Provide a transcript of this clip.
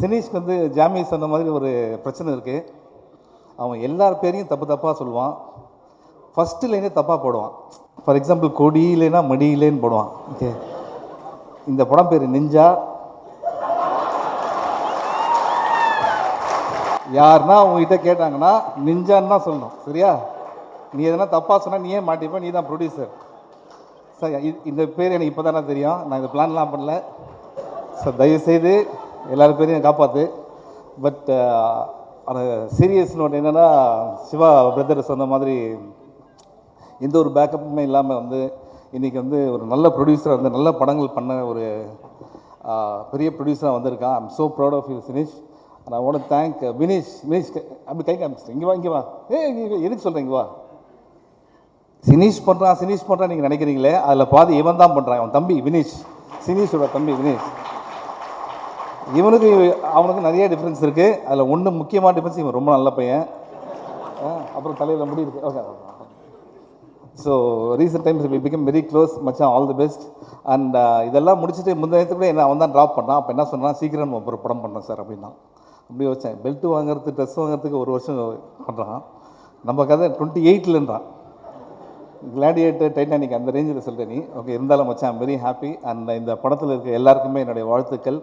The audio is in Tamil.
சினீஷ்க்கு வந்து ஜாமி சொன்ன மாதிரி ஒரு பிரச்சனை இருக்குது. அவன் எல்லார் பேரையும் தப்பாக சொல்லுவான். ஃபஸ்ட்டு லைனே தப்பாக போடுவான். ஃபார் எக்ஸாம்பிள் கொடியிலேனா மடியிலேன்னு போடுவான். ஓகே, இந்த படம் பேர் நிஞ்சா. யாருன்னா உங்ககிட்ட கேட்டாங்கன்னா நிஞ்சான்னு தான் சொல்லணும், சரியா? நீ எதனா தப்பாக சொன்னால் நீயே மாட்டிப்ப, நீ தான் ப்ரொடியூசர். சார் இந்த பேர் எனக்கு இப்போ தானே தெரியும், நான் இந்த பிளான்லாம் பண்ணல சார். தயவுசெய்து எல்லாரும் பேரையும் காப்பாற்று. பட் ஆனால் சீரியஸ் நோட் என்னென்னா, சிவா பிரதர் சொன்ன மாதிரி எந்த ஒரு பேக்கப்புமே இல்லாமல் வந்து இன்றைக்கி வந்து ஒரு நல்ல ப்ரொடியூசராக வந்து நல்ல படங்கள் பண்ண ஒரு பெரிய ப்ரொடியூசராக வந்திருக்கான். I am so proud of you Sineesh. நான் ஓட தேங்க் வினீஷ். அப்படி கை காமிச்சிட்டேன். இங்கே வா எதுக்கு சொல்கிறேன், இங்கே வா. சினீஷ் பண்ணுறான் நீங்கள் நினைக்கிறீங்களே, அதில் பாதி இவன் தான் பண்ணுறான். அவன் தம்பி வினீஷ், சினீஷோட தம்பி வினீஷ். அவனுக்கு நிறைய டிஃப்ரென்ஸ் இருக்குது. அதில் ஒன்று முக்கியமான டிஃப்ரென்ஸ், இவன் ரொம்ப நல்ல பையன். அப்புறம் தலையில் முடி இருக்குது. Okay. So recent times we become very close மச்சான். All the best. அண்ட் இதெல்லாம் முடிச்சுட்டு முந்தைய கூட என்ன அவன் தான் ட்ராப் பண்ணான். அப்போ என்ன சொன்னான், சீக்கிரம் ஒரு படம் பண்ணோம் சார் அப்படின்னா. அப்படி வச்சேன். பெல்ட்டு வாங்குறது, ட்ரெஸ் வாங்குறதுக்கு ஒரு வருஷம் பண்ணுறான். நம்ம கதை 28லன்றான். கிளாடியேட்டர், டைட்டானிக் அந்த ரேஞ்சில் சொல்கிறேன் நீ. ஓகே, இருந்தாலும் மச்சான் ஐம் வெரி ஹாப்பி. அண்ட் இந்த படத்தில் இருக்க எல்லாருக்குமே என்னுடைய வாழ்த்துக்கள்.